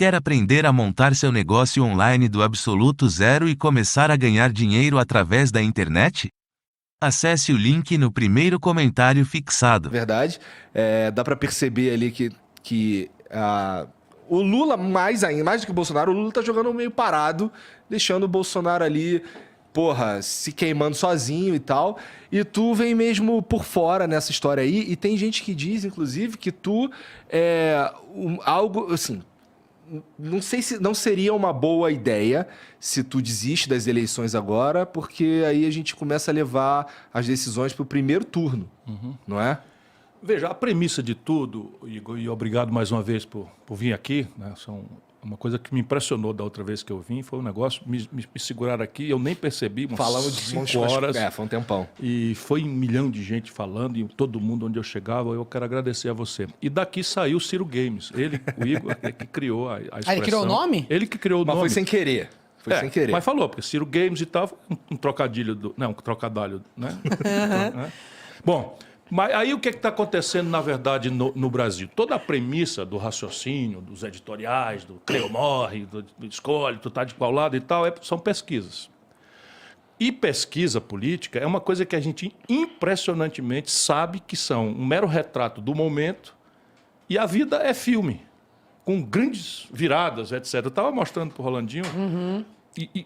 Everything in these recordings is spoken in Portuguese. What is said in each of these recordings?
Quer aprender a montar seu negócio online do absoluto zero e começar a ganhar dinheiro através da internet? Acesse o link no primeiro comentário fixado. Verdade. Dá para perceber ali que o Lula, mais do que o Bolsonaro, o Lula tá jogando meio parado, deixando o Bolsonaro ali, porra, se queimando sozinho e tal. E tu vem mesmo por fora nessa história aí. E tem gente que diz, inclusive, que tu algo assim. Não sei se não seria uma boa ideia se tu desiste das eleições agora, porque aí a gente começa a levar as decisões para o primeiro turno, não é? Veja, a premissa de tudo, Igor, e obrigado mais uma vez por vir aqui, né? Uma coisa que me impressionou da outra vez que eu vim foi um negócio, me segurar aqui, eu nem percebi, Falamos de 5 horas. Foi um tempão. E foi 1 milhão de gente falando, e todo mundo onde eu chegava, eu quero agradecer a você. E daqui saiu o Ciro Games, o Igor, que criou a expressão. Ele criou o nome? Ele que criou o nome. Mas foi sem querer. Foi sem querer. Mas falou, porque Ciro Games e tal, um trocadilho, um trocadalho, né? Bom, mas aí o que está acontecendo, na verdade, no Brasil? Toda a premissa do raciocínio, dos editoriais, do crê ou morre, do escolhe, tu tá de qual lado e tal, são pesquisas. E pesquisa política é uma coisa que a gente impressionantemente sabe que são um mero retrato do momento, e a vida é filme, com grandes viradas, etc. Eu estava mostrando para o Rolandinho,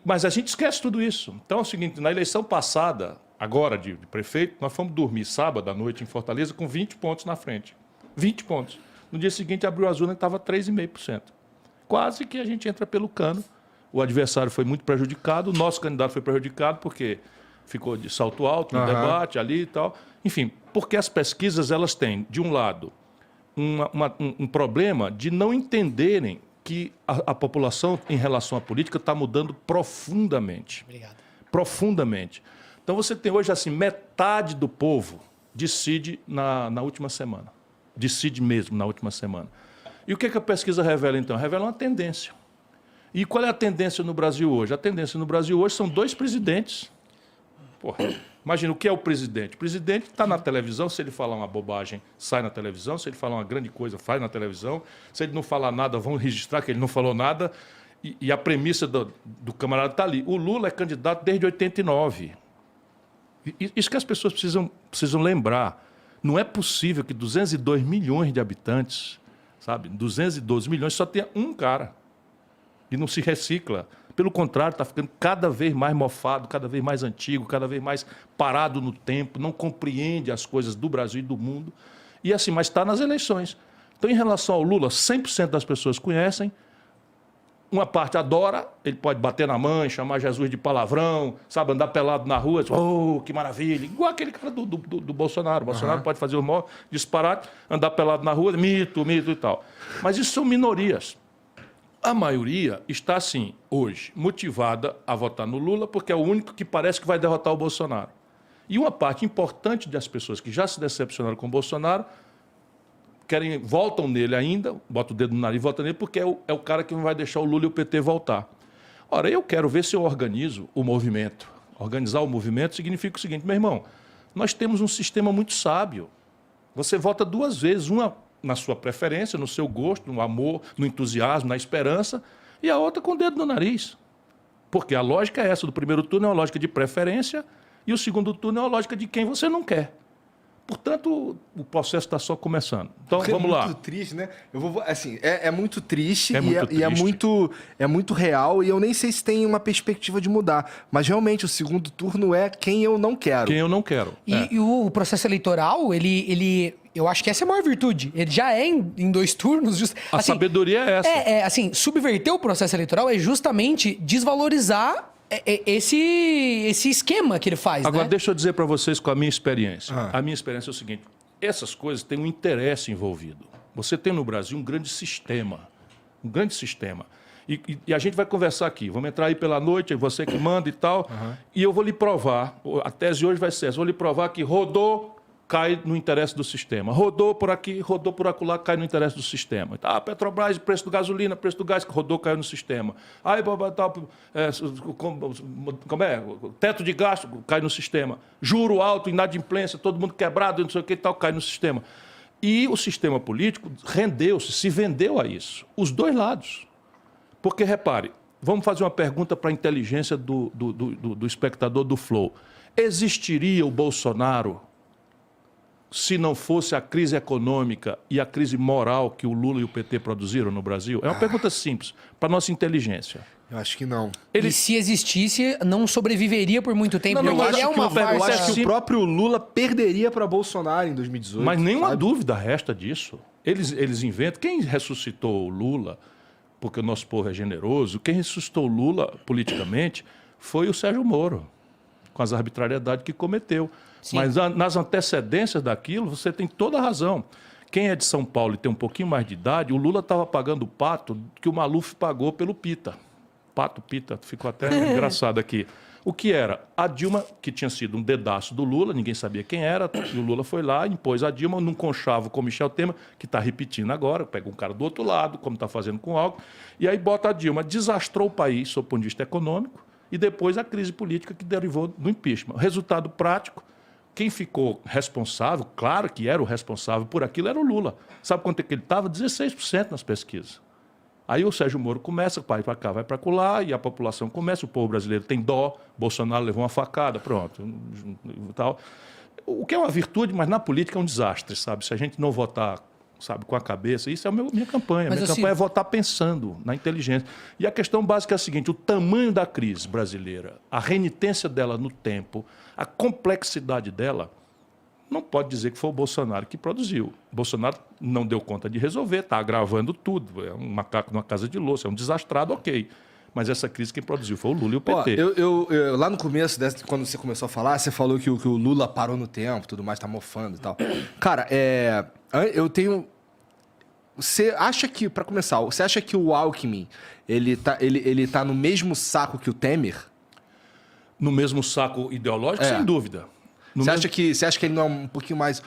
mas a gente esquece tudo isso. Então é o seguinte, na eleição passada, agora de prefeito, nós fomos dormir sábado à noite em Fortaleza com 20 pontos na frente. 20 pontos. No dia seguinte abriu as urnas e estava 3,5%. Quase que a gente entra pelo cano. O adversário foi muito prejudicado, o nosso candidato foi prejudicado porque ficou de salto alto no debate ali e tal. Enfim, porque as pesquisas elas têm, de um lado, um problema de não entenderem que a população em relação à política está mudando profundamente. Obrigado. Profundamente. Então você tem hoje assim, metade do povo decide na última semana. Decide mesmo na última semana. E o que a pesquisa revela então? Revela uma tendência. E qual é a tendência no Brasil hoje? A tendência no Brasil hoje são 2 presidentes. Porra, imagina, o que é o presidente? O presidente está na televisão, se ele falar uma bobagem, sai na televisão. Se ele falar uma grande coisa, faz na televisão. Se ele não falar nada, vão registrar que ele não falou nada. E a premissa do camarada está ali. O Lula é candidato desde 89. Isso que as pessoas precisam lembrar. Não é possível que 202 milhões de habitantes, sabe, 212 milhões, só tenha um cara. E não se recicla. Pelo contrário, está ficando cada vez mais mofado, cada vez mais antigo, cada vez mais parado no tempo, não compreende as coisas do Brasil e do mundo. E assim, mas está nas eleições. Então, em relação ao Lula, 100% das pessoas conhecem. Uma parte adora, ele pode bater na mãe, chamar Jesus de palavrão, sabe, andar pelado na rua, oh, que maravilha. Igual aquele cara do Bolsonaro. O Bolsonaro pode fazer o maior disparate, andar pelado na rua, mito e tal. Mas isso são minorias. A maioria está, assim, hoje, motivada a votar no Lula, porque é o único que parece que vai derrotar o Bolsonaro. E uma parte importante das pessoas que já se decepcionaram com o Bolsonaro voltam nele ainda, bota o dedo no nariz e volta nele, porque é o cara que não vai deixar o Lula e o PT voltar. Ora, eu quero ver se eu organizo o movimento. Organizar o movimento significa o seguinte, meu irmão, nós temos um sistema muito sábio. Você vota 2 vezes, uma na sua preferência, no seu gosto, no amor, no entusiasmo, na esperança, e a outra com o dedo no nariz. Porque a lógica é essa, do primeiro turno é uma lógica de preferência, e o segundo turno é uma lógica de quem você não quer. Portanto, o processo está só começando. Então, vamos lá. É muito triste, né? Assim, é muito triste, triste. É muito real, e eu nem sei se tem uma perspectiva de mudar. Mas realmente o segundo turno é quem eu não quero. Quem eu não quero. E o processo eleitoral, eu acho que essa é a maior virtude. Ele já é em 2 turnos. A sabedoria é essa. Assim, subverter o processo eleitoral é justamente desvalorizar esse esquema que ele faz. Agora, né? deixa eu dizer para vocês com a minha experiência. A minha experiência é o seguinte, essas coisas têm um interesse envolvido. Você tem no Brasil um grande sistema. E a gente vai conversar aqui. Vamos entrar aí pela noite, é você que manda e tal. E eu vou lhe provar, a tese hoje vai ser essa, vou lhe provar que rodou, cai no interesse do sistema. Rodou por aqui, rodou por acolá, cai no interesse do sistema. Petrobras, preço do gasolina, preço do gás, rodou, caiu no sistema. Aí, como é? Teto de gasto, cai no sistema. Juro alto, inadimplência, todo mundo quebrado, não sei o que e tal, cai no sistema. E o sistema político rendeu-se, se vendeu a isso. Os 2 lados. Porque, repare, vamos fazer uma pergunta para a inteligência do espectador do Flow. Existiria o Bolsonaro se não fosse a crise econômica e a crise moral que o Lula e o PT produziram no Brasil? É uma pergunta simples, para a nossa inteligência. Eu acho que não. E se existisse, não sobreviveria por muito tempo. Não, porque eu ele é acho que uma o Pega- Eu farsa. acho que o próprio Lula perderia para Bolsonaro em 2018. Mas nenhuma sabe? dúvida resta disso. Eles inventam. Quem ressuscitou o Lula, porque o nosso povo é generoso, quem ressuscitou o Lula politicamente foi o Sérgio Moro, com as arbitrariedades que cometeu. Sim. Mas nas antecedências daquilo, você tem toda a razão. Quem é de São Paulo e tem um pouquinho mais de idade, o Lula estava pagando o pato que o Maluf pagou pelo Pita. Pato, Pita, ficou até engraçado aqui. O que era? A Dilma, que tinha sido um dedaço do Lula, ninguém sabia quem era, e o Lula foi lá, impôs a Dilma num conchavo com o Michel Temer, que está repetindo agora, pega um cara do outro lado, como está fazendo com o Alckmin, e aí bota a Dilma, desastrou o país, sob o ponto de vista econômico, e depois a crise política que derivou do impeachment. Resultado prático, quem ficou responsável, claro que era o responsável por aquilo, era o Lula. Sabe quanto é que ele estava? 16% nas pesquisas. Aí o Sérgio Moro começa, vai para cá, vai para lá, e a população começa, o povo brasileiro tem dó, Bolsonaro levou uma facada, pronto. Tal. O que é uma virtude, mas na política é um desastre, sabe? Se a gente não votar, sabe, com a cabeça, isso é a minha campanha. Mas Minha campanha é votar pensando na inteligência. E a questão básica é a seguinte, o tamanho da crise brasileira, a renitência dela no tempo, a complexidade dela, não pode dizer que foi o Bolsonaro que produziu. O Bolsonaro não deu conta de resolver, está agravando tudo. É um macaco numa casa de louça, é um desastrado, ok. Mas essa crise quem produziu foi o Lula e o PT. Ó, lá no começo, quando você começou a falar, você falou que o Lula parou no tempo, tudo mais, tá mofando e tal. Cara, eu tenho... Você acha que, pra começar, você acha que o Alckmin, ele tá no mesmo saco que o Temer? No mesmo saco ideológico, sem dúvida. Você acha que ele não é um pouquinho mais...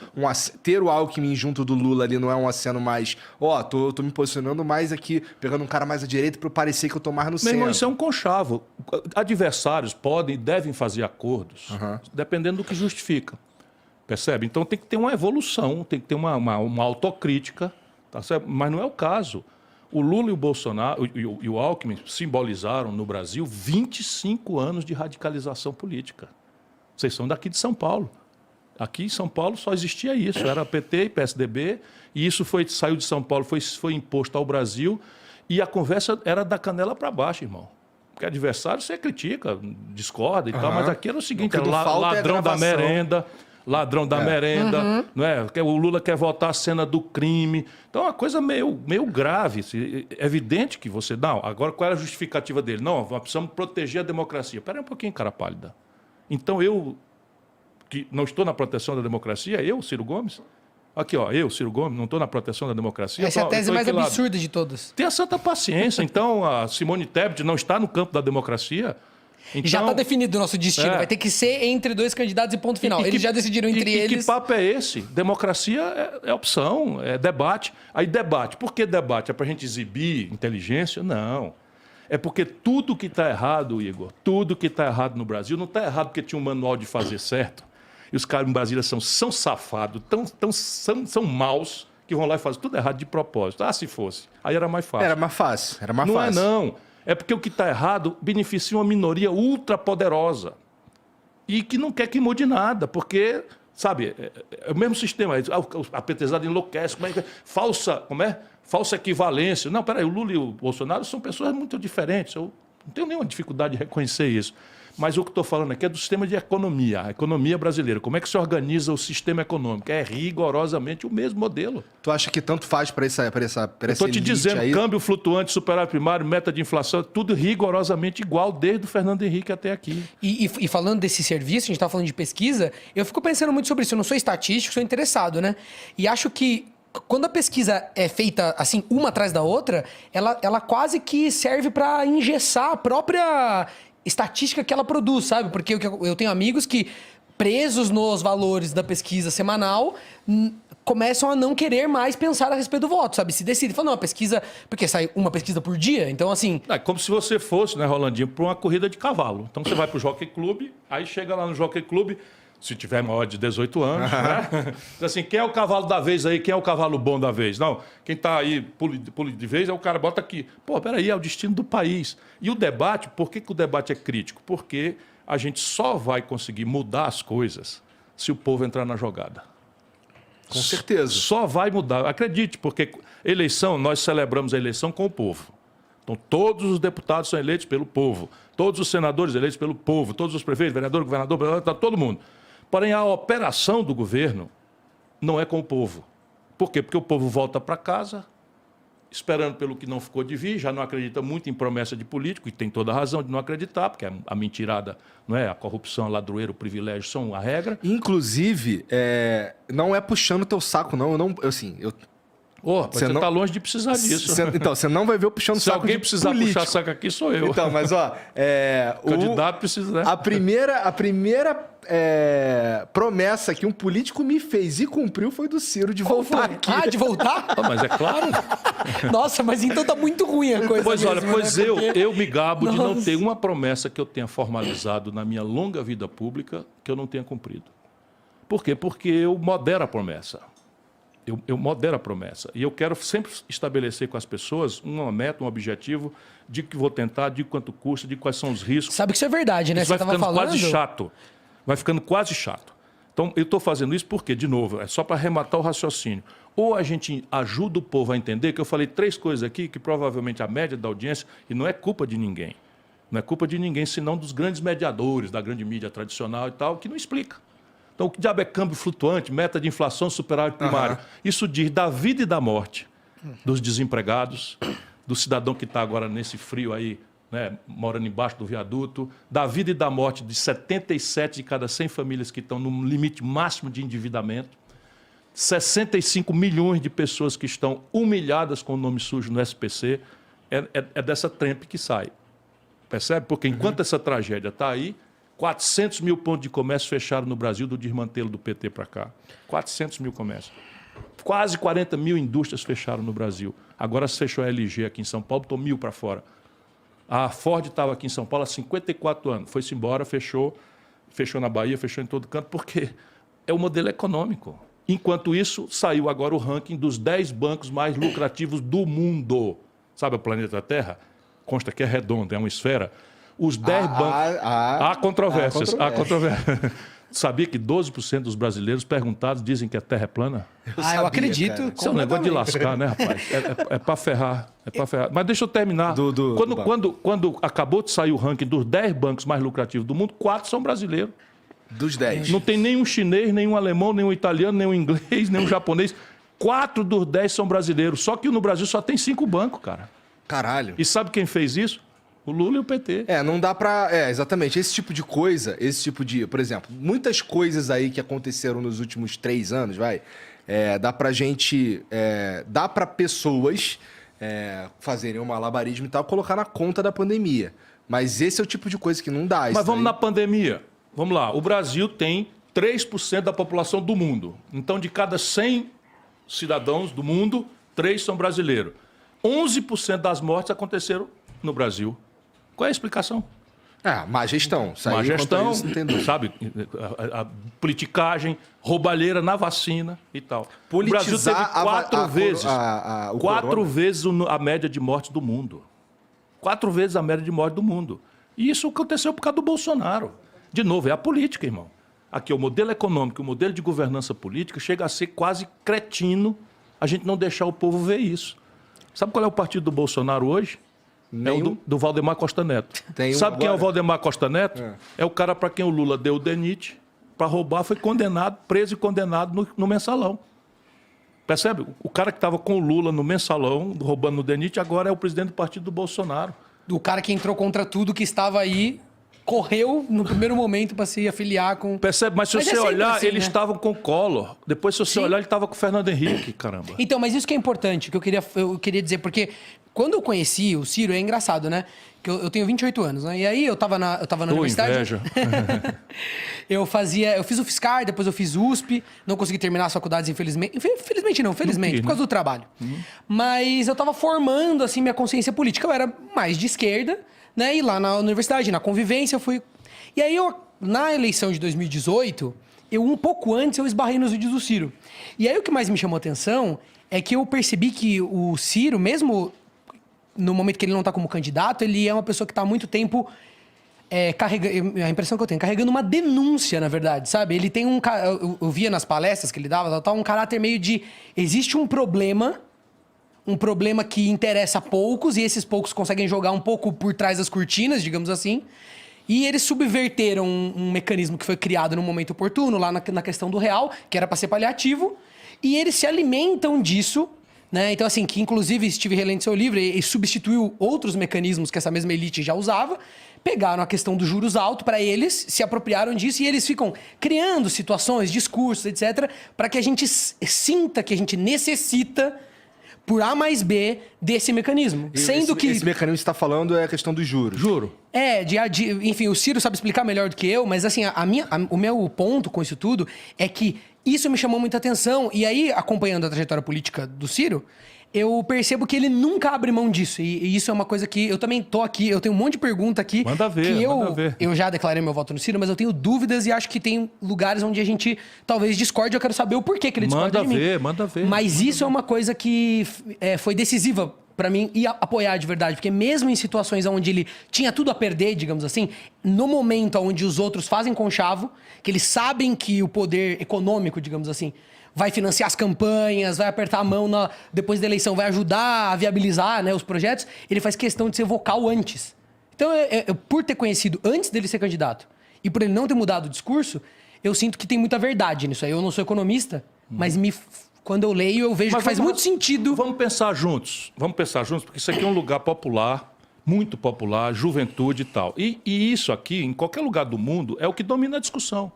ter o Alckmin junto do Lula ali não é um aceno mais... tô me posicionando mais aqui, pegando um cara mais à direita para parecer que eu tô mais no Meu centro. irmão, isso é um conchavo. Adversários podem e devem fazer acordos, dependendo do que justifica. Percebe? Então tem que ter uma evolução, tem que ter uma autocrítica, tá certo? Mas não é o caso. O Lula e o Bolsonaro e o Alckmin simbolizaram no Brasil 25 anos de radicalização política. Vocês são daqui de São Paulo. Aqui em São Paulo só existia isso. Era PT e PSDB, e isso saiu de São Paulo, foi imposto ao Brasil, e a conversa era da canela para baixo, irmão. Porque adversário você critica, discorda e tal, mas aqui era o seguinte, era ladrão da merenda, não é? O Lula quer votar a cena do crime. Então é uma coisa meio grave. É evidente que você... Não, agora qual era a justificativa dele? Não, nós precisamos proteger a democracia. Espera aí um pouquinho, cara pálida. Então eu, que não estou na proteção da democracia, Ciro Gomes, aqui ó, Ciro Gomes, não estou na proteção da democracia. Essa é a tese mais absurda de todas. Tenha santa paciência. Então a Simone Tebet não está no campo da democracia. Então, já está definido o nosso destino. Vai ter que ser entre dois candidatos e ponto final. Eles já decidiram entre eles. E que papo é esse? Democracia é opção, é debate. Aí debate. Por que debate? É para a gente exibir inteligência? Não. É porque tudo que está errado, Igor, tudo que está errado no Brasil, não está errado porque tinha um manual de fazer certo. E os caras em Brasília são safados, são maus, que vão lá e fazem tudo errado de propósito. Ah, se fosse. Aí era mais fácil. Era mais fácil. Não é não. É porque o que está errado beneficia uma minoria ultrapoderosa. E que não quer que mude nada, porque, sabe, é o mesmo sistema. A petezada enlouquece. Falsa equivalência. Não, peraí, o Lula e o Bolsonaro são pessoas muito diferentes. Eu não tenho nenhuma dificuldade de reconhecer isso. Mas o que estou falando aqui é do sistema de economia, a economia brasileira. Como é que se organiza o sistema econômico? É rigorosamente o mesmo modelo. Tu acha que tanto faz para essa Estou te dizendo, aí? Câmbio flutuante, superávit primário, meta de inflação, tudo rigorosamente igual, desde o Fernando Henrique até aqui. E falando desse serviço, a gente está falando de pesquisa, eu fico pensando muito sobre isso. Eu não sou estatístico, sou interessado, né? E acho que quando a pesquisa é feita assim, uma atrás da outra, ela quase que serve para engessar a própria estatística que ela produz, sabe? Porque eu tenho amigos que, presos nos valores da pesquisa semanal, começam a não querer mais pensar a respeito do voto, sabe? Se decide, fala, não, a pesquisa... Porque sai uma pesquisa por dia, então assim... É como se você fosse, né, Rolandinho, para uma corrida de cavalo. Então você vai para o Jockey Club, aí chega lá no Jockey Club, Se tiver maior de 18 anos, né? Assim, quem é o cavalo da vez aí? Quem é o cavalo bom da vez? Não, quem está aí pule de vez, é o cara bota aqui. Pô, peraí, é o destino do país. E o debate, por que o debate é crítico? Porque a gente só vai conseguir mudar as coisas se o povo entrar na jogada. Com certeza. Só vai mudar. Acredite, porque eleição, nós celebramos a eleição com o povo. Então, todos os deputados são eleitos pelo povo. Todos os senadores eleitos pelo povo. Todos os prefeitos, vereador, governador, todo mundo. Porém, a operação do governo não é com o povo. Por quê? Porque o povo volta para casa, esperando pelo que não ficou de vir, já não acredita muito em promessa de político, e tem toda a razão de não acreditar, porque a mentirada, não é? A corrupção, a ladroeira, o privilégio são a regra. Inclusive, não é puxando teu saco, não. Você não está longe de precisar disso. Então, você não vai ver eu puxando Se saco alguém de precisar político. puxar saco aqui, sou eu. Então, mas ó... O candidato precisa, né? A primeira promessa que um político me fez e cumpriu foi do Ciro de voltar aqui. Ah, de voltar? Mas é claro. Nossa, mas então tá muito ruim a coisa. Pois olha, mesmo, né? Porque... eu me gabo de não Nossa. ter uma promessa que eu tenha formalizado na minha longa vida pública que eu não tenha cumprido. Por quê? Porque eu modero a promessa. Eu modero a promessa. E eu quero sempre estabelecer com as pessoas uma meta, um objetivo, de que vou tentar, de quanto custa, de quais são os riscos. Sabe que isso é verdade, né? Isso vai Você tava ficando falando... quase chato. Vai ficando quase chato. Então, eu estou fazendo isso porque, de novo, é só para arrematar o raciocínio. Ou a gente ajuda o povo a entender, que eu falei 3 coisas aqui, que provavelmente a média da audiência, e não é culpa de ninguém. Não é culpa de ninguém, senão dos grandes mediadores, da grande mídia tradicional e tal, que não explica. Então, o que diabo é câmbio flutuante, meta de inflação, superávit primário? Isso diz da vida e da morte dos desempregados, do cidadão que está agora nesse frio aí, né, morando embaixo do viaduto, da vida e da morte de 77 de cada 100 famílias que estão no limite máximo de endividamento, 65 milhões de pessoas que estão humilhadas com o nome sujo no SPC, é dessa trempe que sai. Percebe? Porque enquanto essa tragédia está aí, 400 mil pontos de comércio fecharam no Brasil do desmantelo do PT para cá. 400 mil comércios. Quase 40 mil indústrias fecharam no Brasil. Agora se fechou a LG aqui em São Paulo, botou 1.000 para fora. A Ford estava aqui em São Paulo há 54 anos. Foi-se embora, fechou na Bahia, fechou em todo canto, porque é o modelo econômico. Enquanto isso, saiu agora o ranking dos 10 bancos mais lucrativos do mundo. Sabe o planeta Terra? Consta que é redondo, é uma esfera. Os 10 bancos... Há controvérsias. Há controvérsias. Sabia que 12% dos brasileiros perguntados dizem que a Terra é plana? Eu acredito. Isso é um negócio de lascar, né, rapaz? É para ferrar. Mas deixa eu terminar. Quando acabou de sair o ranking dos 10 bancos mais lucrativos do mundo, 4 são brasileiros. Dos 10. Não tem nenhum chinês, nenhum alemão, nenhum italiano, nenhum inglês, nenhum japonês. 4 dos 10 são brasileiros. Só que no Brasil só tem 5 bancos, cara. Caralho. E sabe quem fez isso? O Lula e o PT. Não dá pra... exatamente. Esse tipo de coisa, por exemplo, muitas coisas aí que aconteceram nos últimos 3 anos, dá pra gente... dá pra pessoas fazerem um malabarismo e tal, colocar na conta da pandemia. Mas esse é o tipo de coisa que não dá. Mas vamos na pandemia. Vamos lá. O Brasil tem 3% da população do mundo. Então, de cada 100 cidadãos do mundo, 3 são brasileiros. 11% das mortes aconteceram no Brasil. Qual é a explicação? Má gestão. Má gestão, sabe? A politicagem, roubalheira na vacina e tal. Politizar o Brasil teve 4 vezes, corona. vezes a média de mortes do mundo. 4 vezes a média de morte do mundo. E isso aconteceu por causa do Bolsonaro. De novo, é a política, irmão. Aqui, o modelo econômico, o modelo de governança política chega a ser quase cretino a gente não deixar o povo ver isso. Sabe qual é o partido do Bolsonaro hoje? É o do Valdemar Costa Neto. Sabe quem é o Valdemar Costa Neto? É o cara para quem o Lula deu o DENIT para roubar, foi condenado, preso e condenado no Mensalão. Percebe? O cara que estava com o Lula no Mensalão, roubando no DENIT, agora é o presidente do partido do Bolsonaro. O cara que entrou contra tudo que estava aí, correu no primeiro momento para se afiliar com... Percebe? Mas se você olhar, assim, eles estavam com o Collor. Depois, se você olhar, ele estava com o Fernando Henrique, caramba. Então, mas isso que é importante, que eu queria dizer, porque quando eu conheci o Ciro, é engraçado, né? Que eu tenho 28 anos, né? E aí eu tava na universidade. Inveja. Eu fiz o Fiscar, depois eu fiz USP, não consegui terminar as faculdades, infelizmente. Infelizmente não, felizmente, por causa do trabalho. Mas eu tava formando, assim, minha consciência política. Eu era mais de esquerda, né? E lá na universidade, na convivência, eu fui... E aí, na eleição de 2018, um pouco antes eu esbarrei nos vídeos do Ciro. E aí o que mais me chamou a atenção é que eu percebi que o Ciro, mesmo no momento que ele não está como candidato, ele é uma pessoa que está há muito tempo carregando, a impressão que eu tenho, carregando uma denúncia, na verdade, sabe? Ele tem eu via nas palestras que ele dava, um caráter meio de, existe um problema que interessa a poucos, e esses poucos conseguem jogar um pouco por trás das cortinas, digamos assim, e eles subverteram um mecanismo que foi criado no momento oportuno, lá na questão do real, que era para ser paliativo, e eles se alimentam disso, né? Então, assim, que inclusive Steve Helen, em seu livro, e substituiu outros mecanismos que essa mesma elite já usava, pegaram a questão dos juros altos para eles, se apropriaram disso, e eles ficam criando situações, discursos, etc., para que a gente sinta que a gente necessita, por A mais B, desse mecanismo. Sendo que esse mecanismo que você está falando é a questão dos juros. Juro. Enfim, o Ciro sabe explicar melhor do que eu, mas assim, o meu ponto com isso tudo é que isso me chamou muita atenção. E aí, acompanhando a trajetória política do Ciro, eu percebo que ele nunca abre mão disso. E isso é uma coisa que eu também tô aqui, eu tenho um monte de pergunta aqui. Manda ver, que manda ver. Eu já declarei meu voto no Ciro, mas eu tenho dúvidas e acho que tem lugares onde a gente talvez discorde. Eu quero saber o porquê que ele discorda de mim. Manda ver. Mas isso é uma coisa que foi decisiva pra mim e apoiar de verdade. Porque mesmo em situações onde ele tinha tudo a perder, digamos assim, no momento onde os outros fazem conchavo, que eles sabem que o poder econômico, digamos assim, vai financiar as campanhas, vai apertar a mão depois da eleição, vai ajudar a viabilizar, né, os projetos, ele faz questão de ser vocal antes. Então, por ter conhecido antes dele ser candidato e por ele não ter mudado o discurso, eu sinto que tem muita verdade nisso aí. Eu não sou economista, mas quando eu leio, eu vejo que faz muito sentido. Vamos pensar juntos, porque isso aqui é um lugar popular, muito popular, juventude e tal. E isso aqui, em qualquer lugar do mundo, é o que domina a discussão.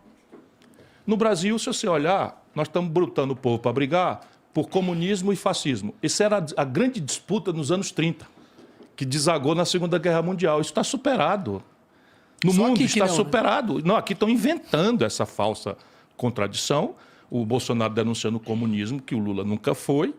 No Brasil, se você olhar, nós estamos brutando o povo para brigar por comunismo e fascismo. Essa era a grande disputa nos anos 30, que desagou na Segunda Guerra Mundial. Isso está superado. No mundo está superado. Não, aqui estão inventando essa falsa contradição. O Bolsonaro denunciando o comunismo, que o Lula nunca foi,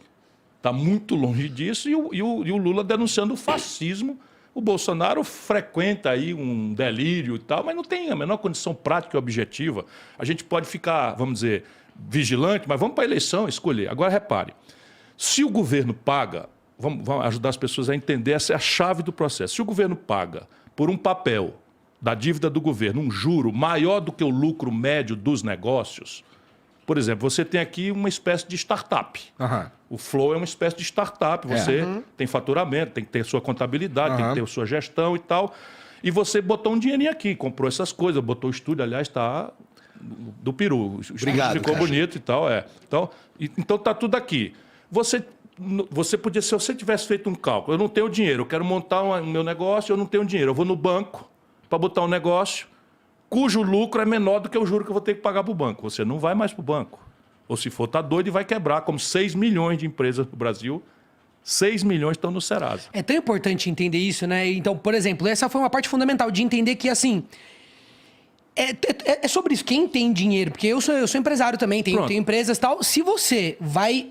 está muito longe disso, e o Lula denunciando o fascismo. O Bolsonaro frequenta aí um delírio e tal, mas não tem a menor condição prática e objetiva. A gente pode ficar, vamos dizer, vigilante, mas vamos para a eleição escolher. Agora, repare, se o governo paga, vamos ajudar as pessoas a entender, essa é a chave do processo. Se o governo paga por um papel da dívida do governo, um juro maior do que o lucro médio dos negócios, por exemplo, você tem aqui uma espécie de startup. Uhum. O Flow é uma espécie de startup. Você tem faturamento, tem que ter sua contabilidade, tem que ter sua gestão e tal. E você botou um dinheirinho aqui, comprou essas coisas, botou o estúdio, aliás, está do peru. O estúdio ficou bonito e tal. Então está tudo aqui. Você podia, se você tivesse feito um cálculo, eu não tenho dinheiro, eu quero montar o meu negócio, eu não tenho dinheiro. Eu vou no banco para botar um negócio cujo lucro é menor do que o juro que eu vou ter que pagar para o banco. Você não vai mais para o banco. Ou se for, tá doido e vai quebrar, como 6 milhões de empresas no Brasil, 6 milhões estão no Serasa. É tão importante entender isso, né? Então, por exemplo, essa foi uma parte fundamental de entender que, assim, é sobre isso. Quem tem dinheiro, porque eu sou empresário também, tenho empresas e tal. Se você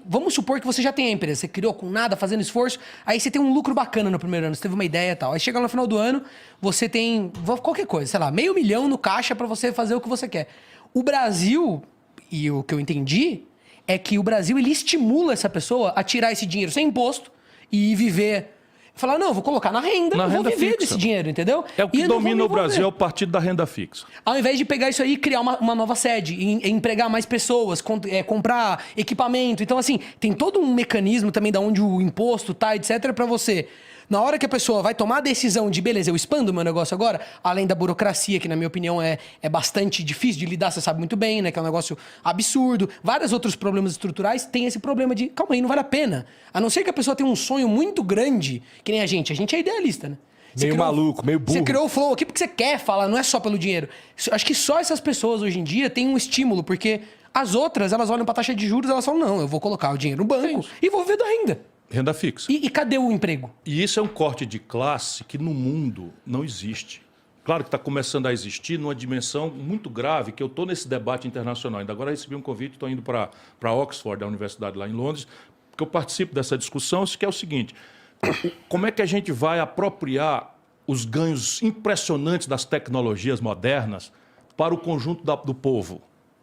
vamos supor que você já tem a empresa, você criou com nada, fazendo esforço, aí você tem um lucro bacana no primeiro ano, você teve uma ideia e tal. Aí chega no final do ano, você tem qualquer coisa, sei lá, R$500 mil no caixa para você fazer o que você quer. O Brasil, e o que eu entendi, é que o Brasil ele estimula essa pessoa a tirar esse dinheiro sem imposto e viver. Falar, não, vou colocar na renda, eu vou viver desse dinheiro, entendeu? É o que domina o Brasil, é o partido da renda fixa. Ao invés de pegar isso aí e criar uma nova sede, empregar mais pessoas, comprar equipamento. Então, assim, tem todo um mecanismo também de onde o imposto tá, etc, para você. Na hora que a pessoa vai tomar a decisão de, beleza, eu expando o meu negócio agora, além da burocracia, que na minha opinião é bastante difícil de lidar, você sabe muito bem, né? Que é um negócio absurdo. Vários outros problemas estruturais tem esse problema de, calma aí, não vale a pena. A não ser que a pessoa tenha um sonho muito grande, que nem a gente é idealista, né? Meio maluco, meio burro. Você criou o Flow aqui porque você quer falar, não é só pelo dinheiro. Acho que só essas pessoas hoje em dia têm um estímulo, porque as outras, elas olham pra taxa de juros e elas falam, não, eu vou colocar o dinheiro no banco e vou viver da renda. Renda fixa. E cadê o emprego? E isso é um corte de classe que no mundo não existe. Claro que está começando a existir numa dimensão muito grave, que eu estou nesse debate internacional. Ainda agora recebi um convite, estou indo para Oxford, da universidade lá em Londres, porque eu participo dessa discussão, que é o seguinte, como é que a gente vai apropriar os ganhos impressionantes das tecnologias modernas para o conjunto do povo?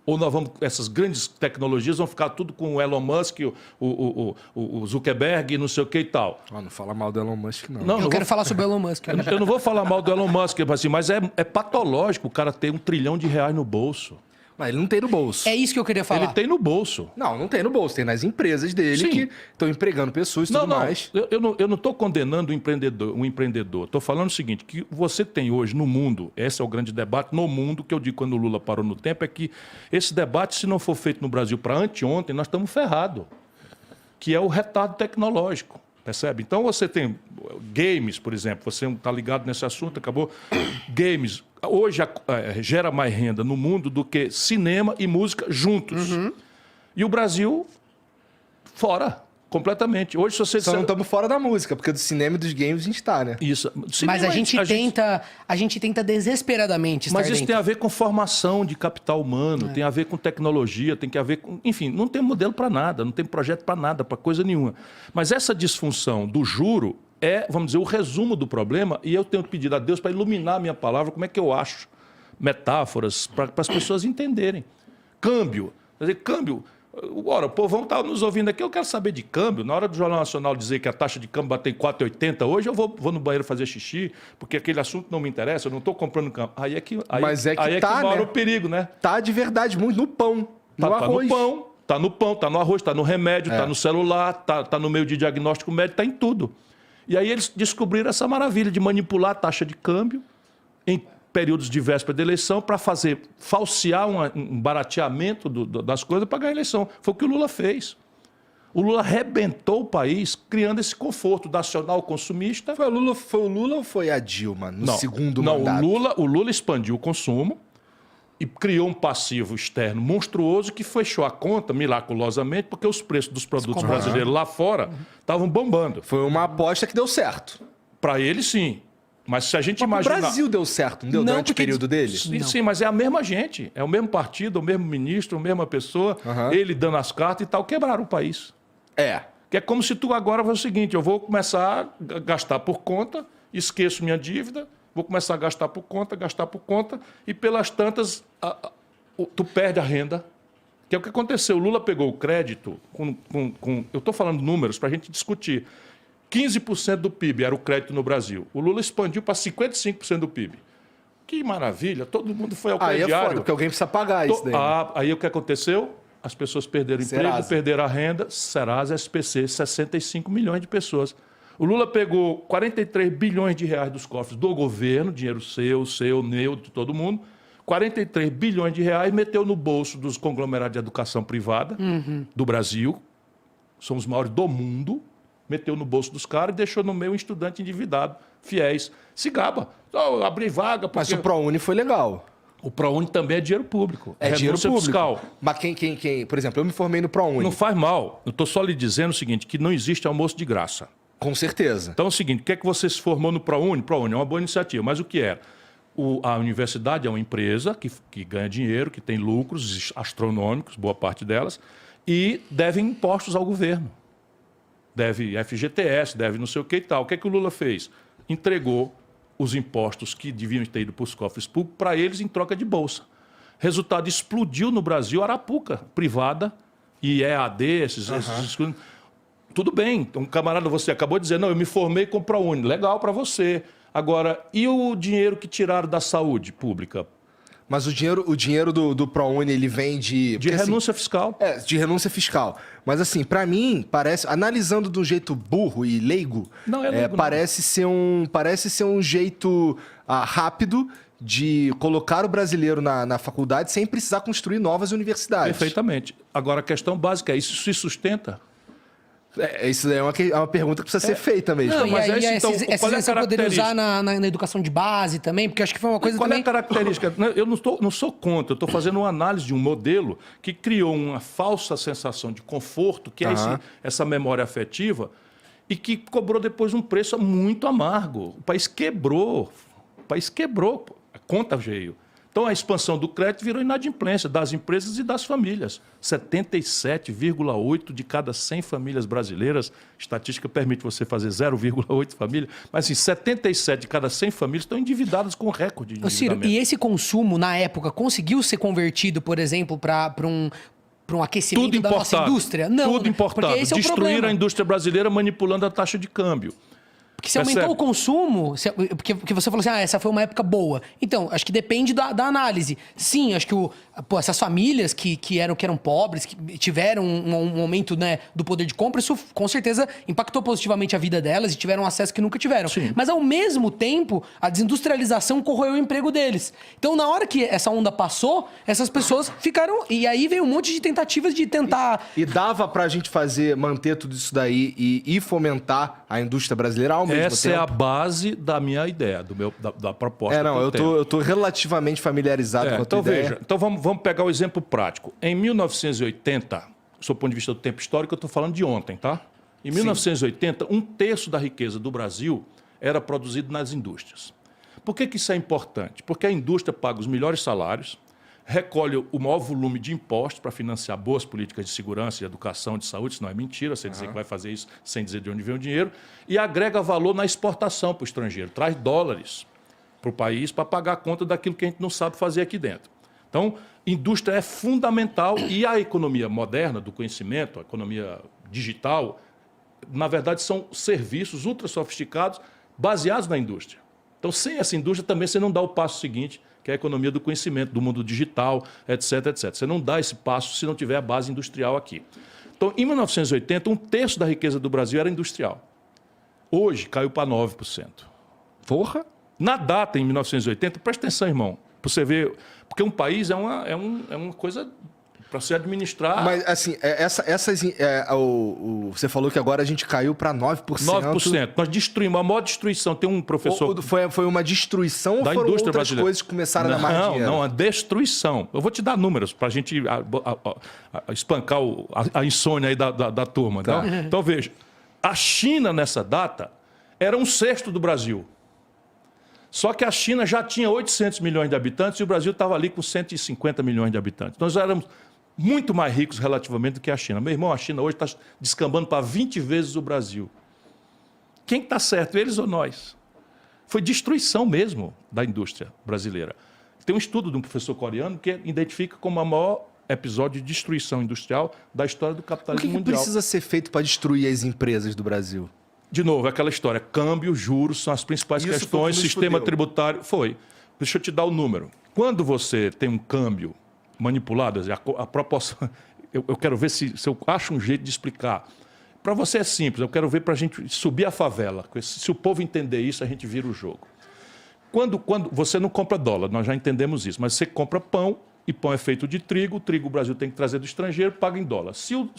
Ou essas grandes tecnologias vão ficar tudo com o Elon Musk, o Zuckerberg, não sei o que e tal. Não fala mal do Elon Musk, não. Eu quero falar sobre o Elon Musk. Eu não vou falar mal do Elon Musk, mas é patológico o cara ter R$1 trilhão no bolso. Mas ele não tem no bolso. É isso que eu queria falar. Ele tem no bolso. Não tem no bolso. Tem nas empresas dele Sim. que estão empregando pessoas e tudo mais. Eu não estou condenando o empreendedor. Estou falando o seguinte, que você tem hoje no mundo, esse é o grande debate no mundo, que eu digo quando o Lula parou no tempo, é que esse debate, se não for feito no Brasil para anteontem, nós estamos ferrados. Que é o retardo tecnológico. Percebe? Então você tem games, por exemplo, você está ligado nesse assunto, acabou. Games, hoje gera mais renda no mundo do que cinema e música juntos. E o Brasil, fora, completamente. Hoje, se você Só não estamos fora da música, porque do cinema e dos games a gente tá, né? Isso. Mas a gente tenta desesperadamente estar Mas isso dentro. tem a ver com formação de capital humano, tem a ver com tecnologia, tem que a ver com... Enfim, não tem modelo para nada, não tem projeto para nada, para coisa nenhuma. Mas essa disfunção do juro é, vamos dizer, o resumo do problema, e eu tenho pedido a Deus para iluminar a minha palavra, como é que eu acho metáforas para as pessoas entenderem. Câmbio. Quer dizer, câmbio... Ora, o povão está nos ouvindo aqui, eu quero saber de câmbio. Na hora do Jornal Nacional dizer que a taxa de câmbio bateu em 4,80 hoje, eu vou no banheiro fazer xixi, porque aquele assunto não me interessa, eu não estou comprando câmbio. Aí é que mora, né, o perigo, né? Tá de verdade muito no pão, no arroz. Tá no pão, tá no arroz, tá no remédio, tá no celular, tá no meio de diagnóstico médico, tá em tudo. E aí eles descobriram essa maravilha de manipular a taxa de câmbio em períodos de véspera de eleição para falsear um barateamento das coisas para ganhar a eleição. Foi o que o Lula fez. O Lula arrebentou o país criando esse conforto nacional consumista. Foi o Lula ou foi a Dilma no segundo mandato? Não, o Lula expandiu o consumo e criou um passivo externo monstruoso que fechou a conta miraculosamente porque os preços dos produtos brasileiros lá fora estavam bombando. Foi uma aposta que deu certo. Para ele, sim. Mas se a gente imaginar... O Brasil deu certo, não deu durante o período dele? Sim, mas é a mesma gente. É o mesmo partido, o mesmo ministro, a mesma pessoa, ele dando as cartas e tal, quebraram o país. Que é como se tu agora fosse o seguinte, eu vou começar a gastar por conta, esqueço minha dívida, vou começar a gastar por conta, e pelas tantas, tu perde a renda. Que é o que aconteceu. O Lula pegou o crédito eu estou falando números para a gente discutir. 15% do PIB era o crédito no Brasil. O Lula expandiu para 55% do PIB. Que maravilha, todo mundo foi ao crediário. Aí é foda, porque alguém precisa pagar isso daí. Aí o que aconteceu? As pessoas perderam emprego, perderam a renda. Serasa, SPC, 65 milhões de pessoas. O Lula pegou 43 bilhões de reais dos cofres do governo, dinheiro seu, meu, de todo mundo. 43 bilhões de reais meteu no bolso dos conglomerados de educação privada do Brasil. São os maiores do mundo. Meteu no bolso dos caras e deixou no meio um estudante endividado, fiéis. Se gaba. Abri vaga... Porque... Mas o ProUni foi legal. O ProUni também é dinheiro público. É dinheiro público. Fiscal. Mas por exemplo, eu me formei no ProUni. Não faz mal. Eu estou só lhe dizendo o seguinte, que não existe almoço de graça. Com certeza. Então é o seguinte, o que é que você se formou no ProUni? ProUni é uma boa iniciativa, mas o que é? A universidade é uma empresa que ganha dinheiro, que tem lucros astronômicos, boa parte delas, e deve impostos ao governo. Deve FGTS, deve não sei o que e tal. O que é que o Lula fez? Entregou os impostos que deviam ter ido para os cofres públicos para eles em troca de bolsa. Resultado, explodiu no Brasil a Arapuca privada e EAD, esses tudo bem, um camarada, você acabou de dizer, não, eu me formei com o ProUni, legal para você. Agora, e o dinheiro que tiraram da saúde pública? Mas o dinheiro do ProUni, ele vem de... De renúncia fiscal. De renúncia fiscal. Mas assim, para mim, parece... Analisando de um jeito burro e leigo, parece ser um jeito rápido de colocar o brasileiro na faculdade sem precisar construir novas universidades. Perfeitamente. Agora, a questão básica é, isso se sustenta? Isso é uma pergunta que precisa ser feita mesmo. Não, mas então, qual é a você poderia usar na educação de base também, porque acho que foi uma coisa Qual é a característica? Eu não sou contra, eu estou fazendo uma análise de um modelo que criou uma falsa sensação de conforto, que é essa memória afetiva, e que cobrou depois um preço muito amargo. O país quebrou. A conta veio. Então, a expansão do crédito virou inadimplência das empresas e das famílias. 77,8 de cada 100 famílias brasileiras, estatística permite você fazer 0,8 famílias, mas assim, 77 de cada 100 famílias estão endividadas com recorde de endividamento. Ciro, e esse consumo, na época, conseguiu ser convertido, por exemplo, para um aquecimento da nossa indústria? Não, tudo importado. Porque esse é o Destruir problema. a indústria brasileira manipulando a taxa de câmbio. Porque se aumentou o consumo, porque você falou assim, essa foi uma época boa. Então, acho que depende da análise. Sim, acho que essas famílias que eram pobres, que tiveram um aumento, né, do poder de compra, isso com certeza impactou positivamente a vida delas e tiveram acesso que nunca tiveram. Sim. Mas, ao mesmo tempo, a desindustrialização corroeu o emprego deles. Então, na hora que essa onda passou, essas pessoas ficaram... E aí veio um monte de tentativas de tentar... E dava pra gente manter tudo isso daí e fomentar a indústria brasileira ao mesmo tempo? Essa é a base da minha ideia, da proposta. Eu tô relativamente familiarizado com a tua ideia. Veja, então vamos pegar o exemplo prático. Em 1980, do ponto de vista do tempo histórico, eu estou falando de ontem, tá? Em 1980, 1/3 da riqueza do Brasil era produzido nas indústrias. Por que isso é importante? Porque a indústria paga os melhores salários, recolhe o maior volume de impostos para financiar boas políticas de segurança, de educação, de saúde, isso não é mentira, você dizer que vai fazer isso sem dizer de onde vem o dinheiro, e agrega valor na exportação para o estrangeiro, traz dólares para o país para pagar a conta daquilo que a gente não sabe fazer aqui dentro. Então, indústria é fundamental e a economia moderna do conhecimento, a economia digital, na verdade são serviços ultra sofisticados baseados na indústria. Então, sem essa indústria também você não dá o passo seguinte, que é a economia do conhecimento, do mundo digital, etc, etc. Você não dá esse passo se não tiver a base industrial aqui. Então, em 1980, 1/3 da riqueza do Brasil era industrial. Hoje, caiu para 9%. Porra! Na data, em 1980, presta atenção, irmão, para você ver, porque um país é uma coisa para se administrar... Mas, assim, você falou que agora a gente caiu para 9%. 9%. Nós destruímos, a maior destruição. Tem um professor... Foi uma destruição da ou foram indústria outras brasileira. coisas que começaram a dar mais dinheiro? Não, a destruição. Eu vou te dar números para a gente espancar a insônia aí da turma. Tá. Tá? Então, veja, a China, nessa data, era 1/6 do Brasil. Só que a China já tinha 800 milhões de habitantes e o Brasil estava ali com 150 milhões de habitantes. Nós éramos muito mais ricos relativamente do que a China. Meu irmão, a China hoje está descambando para 20 vezes o Brasil. Quem está certo, eles ou nós? Foi destruição mesmo da indústria brasileira. Tem um estudo de um professor coreano que identifica como o maior episódio de destruição industrial da história do capitalismo mundial. O que precisa ser feito para destruir as empresas do Brasil? De novo, aquela história, câmbio, juros são as principais questões, sistema tributário... Deixa eu te dar o número. Quando você tem um câmbio manipulado, a proporção... Eu quero ver se eu acho um jeito de explicar. Para você é simples, eu quero ver para a gente subir a favela. Se o povo entender isso, a gente vira o jogo. Quando você não compra dólar, nós já entendemos isso, mas você compra pão, e pão é feito de trigo, o trigo o Brasil tem que trazer do estrangeiro, paga em dólar. Se o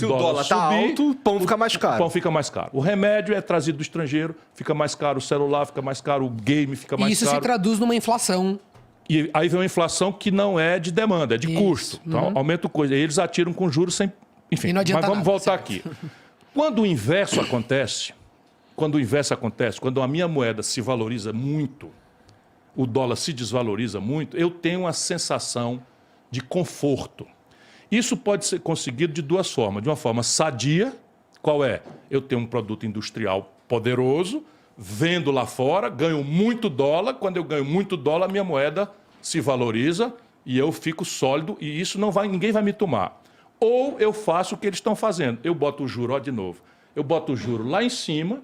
dólar está alto, o pão fica mais caro. O pão fica mais caro. O remédio é trazido do estrangeiro, fica mais caro. O celular fica mais caro, o game fica mais caro. E isso se traduz numa inflação. E aí vem uma inflação que não é de demanda, é de custo. Então, aumenta o custo. E eles atiram com juros sem... Enfim, mas vamos voltar aqui. Quando o inverso acontece, quando a minha moeda se valoriza muito, o dólar se desvaloriza muito, eu tenho uma sensação de conforto. Isso pode ser conseguido de duas formas. De uma forma sadia, qual é? Eu tenho um produto industrial poderoso, vendo lá fora, ganho muito dólar. Quando eu ganho muito dólar, a minha moeda se valoriza e eu fico sólido e isso ninguém vai me tomar. Ou eu faço o que eles estão fazendo. Eu boto o juro, de novo. Eu boto o juro lá em cima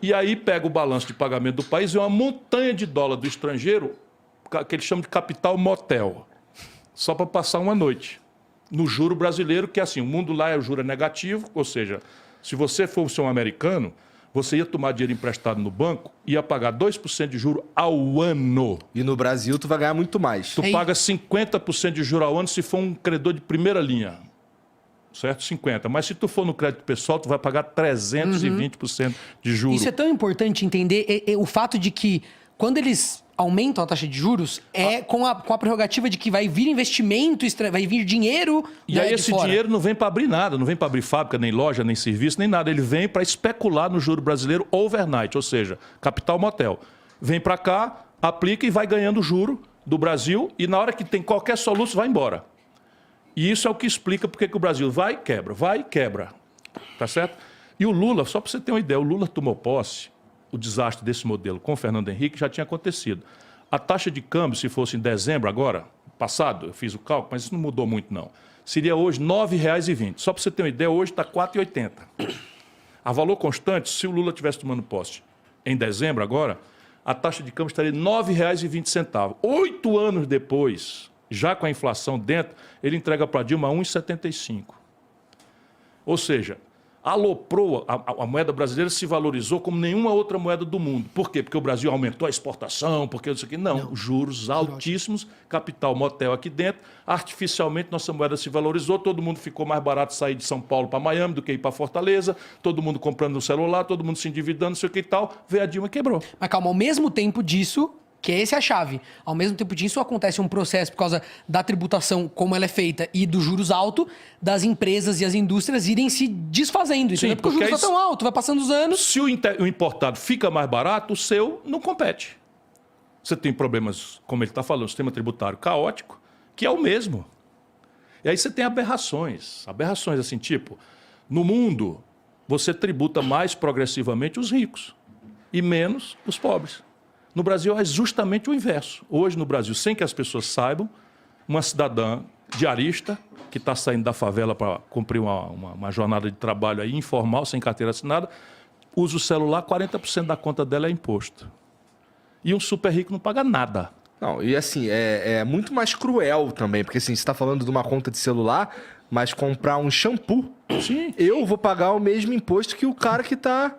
e aí pego o balanço de pagamento do país e uma montanha de dólar do estrangeiro, que eles chamam de capital motel, só para passar uma noite. No juro brasileiro, que é assim, o mundo lá o juro é negativo, ou seja, se você fosse um americano, você ia tomar dinheiro emprestado no banco e ia pagar 2% de juro ao ano. E no Brasil tu vai ganhar muito mais. Tu paga 50% de juro ao ano se for um credor de primeira linha. Certo? 50%. Mas se tu for no crédito pessoal, tu vai pagar 320% de juros. Isso é tão importante entender o fato de que quando eles aumentam a taxa de juros, com a prerrogativa de que vai vir investimento, vai vir dinheiro. E aí esse dinheiro não vem para abrir nada, não vem para abrir fábrica, nem loja, nem serviço, nem nada. Ele vem para especular no juro brasileiro overnight, ou seja, capital motel. Vem para cá, aplica e vai ganhando juro do Brasil, e na hora que tem qualquer soluço, vai embora. E isso é o que explica porque que o Brasil vai e quebra. Tá certo? E o Lula, só para você ter uma ideia, o Lula tomou posse, o desastre desse modelo com o Fernando Henrique já tinha acontecido. A taxa de câmbio, se fosse em dezembro agora, passado, eu fiz o cálculo, mas isso não mudou muito não, seria hoje R$ 9,20. Só para você ter uma ideia, hoje está R$ 4,80. A valor constante, se o Lula tivesse tomando posse em dezembro agora, a taxa de câmbio estaria R$ 9,20. 8 anos depois, já com a inflação dentro, ele entrega para Dilma 1,75. Ou seja, aloprou, a moeda brasileira se valorizou como nenhuma outra moeda do mundo. Por quê? Porque o Brasil aumentou a exportação, porque isso aqui. Não, juros altíssimos, capital motel aqui dentro, artificialmente nossa moeda se valorizou, todo mundo ficou mais barato sair de São Paulo para Miami do que ir para Fortaleza, todo mundo comprando um celular, todo mundo se endividando, não sei o que e tal, veio a Dilma e quebrou. Mas calma, ao mesmo tempo disso, que essa é a chave, ao mesmo tempo disso acontece um processo por causa da tributação, como ela é feita, e dos juros altos, das empresas e as indústrias irem se desfazendo. Sim, porque o juros está tão alto, vai passando os anos. Se o importado fica mais barato, o seu não compete. Você tem problemas, como ele está falando, o sistema tributário caótico, que é o mesmo. E aí você tem aberrações. Aberrações assim, tipo, no mundo, você tributa mais progressivamente os ricos e menos os pobres. No Brasil é justamente o inverso. Hoje, no Brasil, sem que as pessoas saibam, uma cidadã diarista, que está saindo da favela para cumprir uma jornada de trabalho aí informal, sem carteira assinada, usa o celular, 40% da conta dela é imposto. E um super rico não paga nada. Não, e assim, é muito mais cruel também, porque assim, você está falando de uma conta de celular, mas comprar um shampoo, Sim. eu vou pagar o mesmo imposto que o cara que tá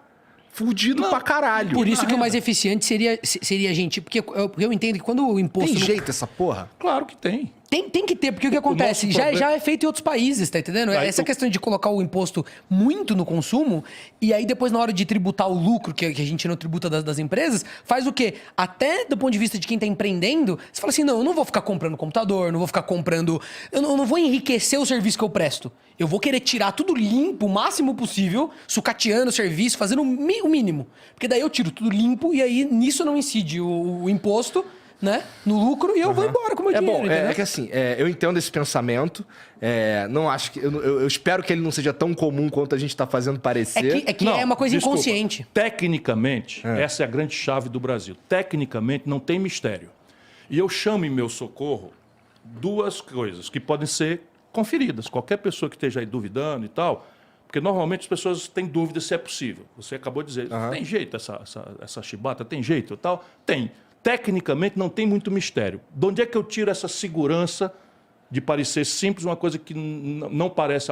fudido pra caralho. Por isso que o mais eficiente seria a gente... Porque eu entendo que quando o imposto... Tem jeito essa porra? Claro que tem. Tem que ter, porque o que acontece? nosso problema- Já é feito em outros países, tá entendendo? Aí Essa questão de colocar o imposto muito no consumo, e aí depois na hora de tributar o lucro, que a gente não tributa das empresas, faz o quê? Até do ponto de vista de quem tá empreendendo, você fala assim, não, eu não vou ficar comprando computador, não vou ficar comprando... Eu não vou enriquecer o serviço que eu presto. Eu vou querer tirar tudo limpo, o máximo possível, sucateando o serviço, fazendo o mínimo. Porque daí eu tiro tudo limpo, e aí nisso não incide o imposto... Né? No lucro e eu vou embora com o meu dinheiro. Bom, entendeu? é que assim, eu entendo esse pensamento. Não acho que. Eu espero que ele não seja tão comum quanto a gente tá fazendo parecer. É que Não, é uma coisa desculpa. inconsciente. Tecnicamente, essa é a grande chave do Brasil. Tecnicamente, não tem mistério. E eu chamo em meu socorro duas coisas que podem ser conferidas. Qualquer pessoa que esteja aí duvidando e tal, porque normalmente as pessoas têm dúvida se é possível. Você acabou de dizer, tem jeito essa chibata? Tem jeito e tal? Tem. Tecnicamente, não tem muito mistério. De onde é que eu tiro essa segurança de parecer simples, uma coisa que não parece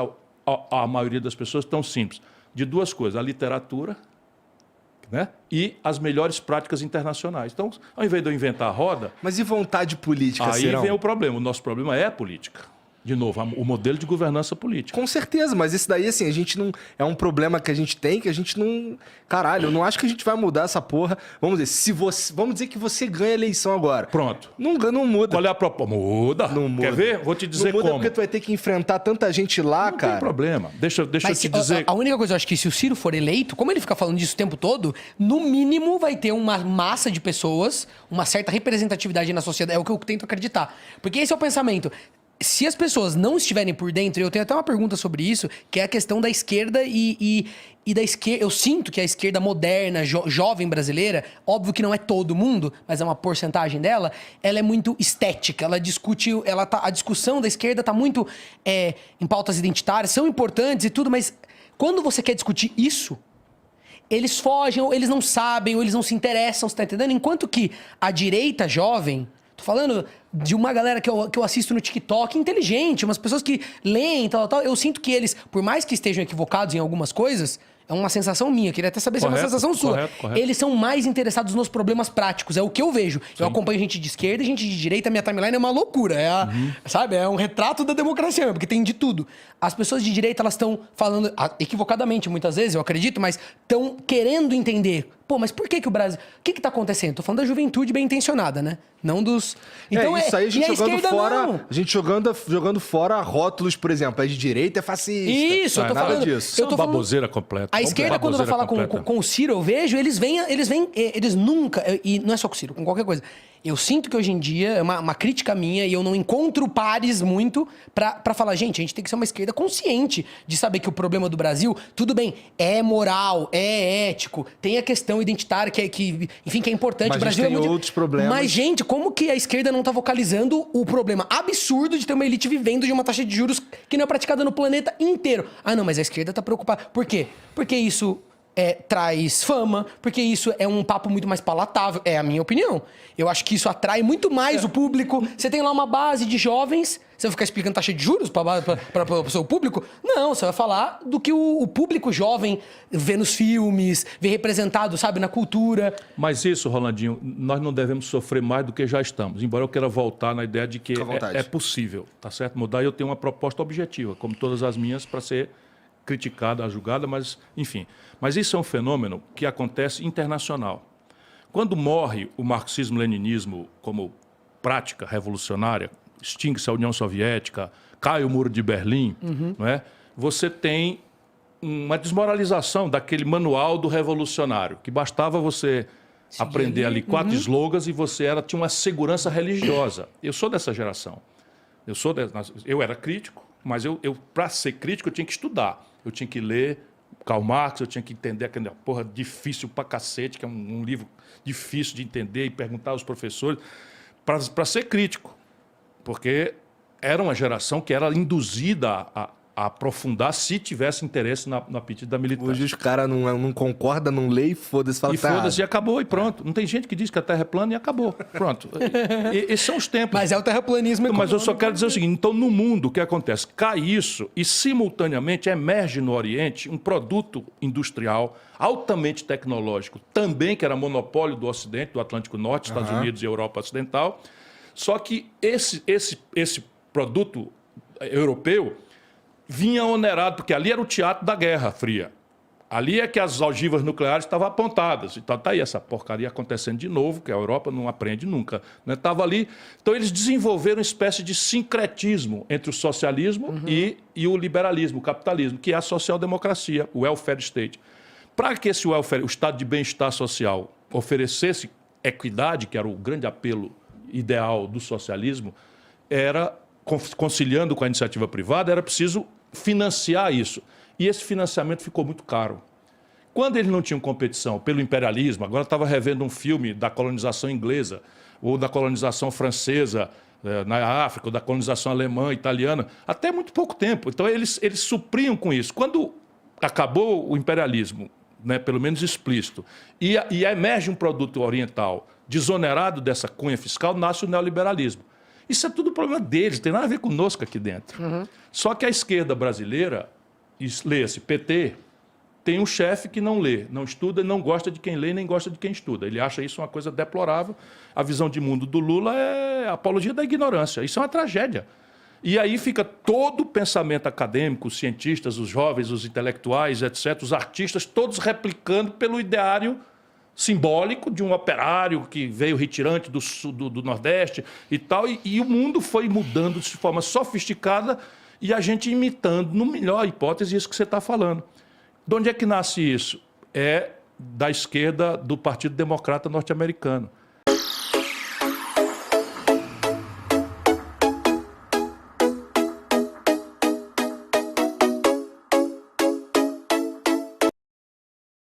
à maioria das pessoas tão simples? De duas coisas, a literatura, né? E as melhores práticas internacionais. Então, ao invés de eu inventar a roda... Mas e vontade política, Aí Cirão? vem o problema. O nosso problema é a política. De novo, o modelo de governança política. Com certeza, mas esse daí, assim, a gente não... É um problema que a gente não... Caralho, eu não acho que a gente vai mudar essa porra. Vamos dizer, vamos dizer que você ganha a eleição agora. Pronto. Não muda. Qual é a proposta? Muda. Não muda. Quer ver? Vou te dizer não muda como. porque tu vai ter que enfrentar tanta gente lá, Não cara. tem problema. Deixa eu Mas te dizer... a única coisa, eu acho que se o Ciro for eleito, como ele fica falando disso o tempo todo, no mínimo vai ter uma massa de pessoas, uma certa representatividade na sociedade. É o que eu tento acreditar. Porque esse é o pensamento. Se as pessoas não estiverem por dentro, eu tenho até uma pergunta sobre isso, que é a questão da esquerda e da esquerda. Eu sinto que a esquerda moderna, jovem brasileira, óbvio que não é todo mundo, mas é uma porcentagem dela, ela é muito estética. Ela discute, a discussão da esquerda tá muito em pautas identitárias, são importantes e tudo, mas quando você quer discutir isso, eles fogem, ou eles não sabem, ou eles não se interessam, você tá entendendo? Enquanto que a direita jovem... Tô falando de uma galera que eu assisto no TikTok, inteligente, umas pessoas que leem, tal. Eu sinto que eles, por mais que estejam equivocados em algumas coisas, é uma sensação minha, queria até saber se é uma sensação sua. Correto. Eles são mais interessados nos problemas práticos, é o que eu vejo. Sim. Eu acompanho gente de esquerda e gente de direita, minha timeline é uma loucura. Sabe? É um retrato da democracia, porque tem de tudo. As pessoas de direita, elas estão falando, equivocadamente muitas vezes, eu acredito, mas estão querendo entender pô, mas por que o Brasil... O que tá acontecendo? Tô falando da juventude bem intencionada, né? Não dos... Então, isso aí a gente e jogando fora. não. A gente jogando fora rótulos, por exemplo. É de direita, é fascista. Isso, eu tô nada falando... disso. Eu tô falando... baboseira completa. A esquerda, quando vai falar com o Ciro, eu vejo, eles nunca... E não é só com o Ciro, com qualquer coisa. Eu sinto que hoje em dia, é uma crítica minha, e eu não encontro pares muito pra falar, gente, a gente tem que ser uma esquerda consciente de saber que o problema do Brasil, tudo bem, é moral, é ético, tem a questão identitária enfim, que é importante. Mas O Brasil a gente tem outros problemas. Mas, gente, como que a esquerda não tá vocalizando o problema absurdo de ter uma elite vivendo de uma taxa de juros que não é praticada no planeta inteiro? Ah, não, mas a esquerda tá preocupada. Por quê? Porque isso... traz fama, porque isso é um papo muito mais palatável. É a minha opinião. Eu acho que isso atrai muito mais o público. Você tem lá uma base de jovens, você vai ficar explicando taxa de juros para o seu público? Não, você vai falar do que o público jovem vê nos filmes, vê representado, sabe, na cultura. Mas isso, Rolandinho, nós não devemos sofrer mais do que já estamos. Embora eu queira voltar na ideia de que é possível, tá certo? Mudar, e eu tenho uma proposta objetiva, como todas as minhas, para ser criticada, julgada, mas, enfim. Mas isso é um fenômeno que acontece internacional. Quando morre o marxismo-leninismo como prática revolucionária, extingue-se a União Soviética, cai o Muro de Berlim, não é? Você tem uma desmoralização daquele manual do revolucionário, que bastava você aprender ali 4 slogans e você tinha uma segurança religiosa. Eu sou dessa geração. Eu era crítico, mas para ser crítico eu tinha que estudar. Eu tinha que ler Karl Marx, eu tinha que entender aquela porra difícil pra cacete, que é um livro difícil de entender, e perguntar aos professores, para ser crítico. Porque era uma geração que era induzida a aprofundar se tivesse interesse no apetite da militância. Hoje os caras não concordam, não lê e foda-se. E foda-se, e acabou, e pronto. Não tem gente que diz que a Terra é plana e acabou. Pronto. Esses são os tempos. Mas é o terraplanismo econômico. Mas eu só quero dizer o seguinte, então no mundo o que acontece? Cai isso e simultaneamente emerge no Oriente um produto industrial altamente tecnológico, também que era monopólio do Ocidente, do Atlântico Norte, Estados Unidos e Europa Ocidental. Só que esse produto europeu vinha onerado, porque ali era o teatro da Guerra Fria. Ali é que as ogivas nucleares estavam apontadas. Então está aí essa porcaria acontecendo de novo, que a Europa não aprende nunca. Estava ali. Então eles desenvolveram uma espécie de sincretismo entre o socialismo e o liberalismo, o capitalismo, que é a social-democracia, o welfare state. Para que esse welfare, o estado de bem-estar social, oferecesse equidade, que era o grande apelo ideal do socialismo, era, conciliando com a iniciativa privada, era preciso financiar isso. E esse financiamento ficou muito caro. Quando eles não tinham competição pelo imperialismo, agora estava revendo um filme da colonização inglesa, ou da colonização francesa na África, ou da colonização alemã, italiana, até muito pouco tempo. Então eles supriam com isso. Quando acabou o imperialismo, pelo menos explícito, e emerge um produto oriental desonerado dessa cunha fiscal, nasce o neoliberalismo. Isso é tudo problema deles, tem nada a ver conosco aqui dentro. Só que a esquerda brasileira, lê-se PT, tem um chefe que não lê, não estuda, não gosta de quem lê, nem gosta de quem estuda. Ele acha isso uma coisa deplorável. A visão de mundo do Lula é a apologia da ignorância. Isso é uma tragédia. E aí fica todo o pensamento acadêmico, os cientistas, os jovens, os intelectuais, etc., os artistas, todos replicando pelo ideário simbólico de um operário que veio retirante do Nordeste e tal, e o mundo foi mudando de forma sofisticada e a gente imitando, no melhor hipótese, isso que você está falando. De onde é que nasce isso? É da esquerda do Partido Democrata norte-americano.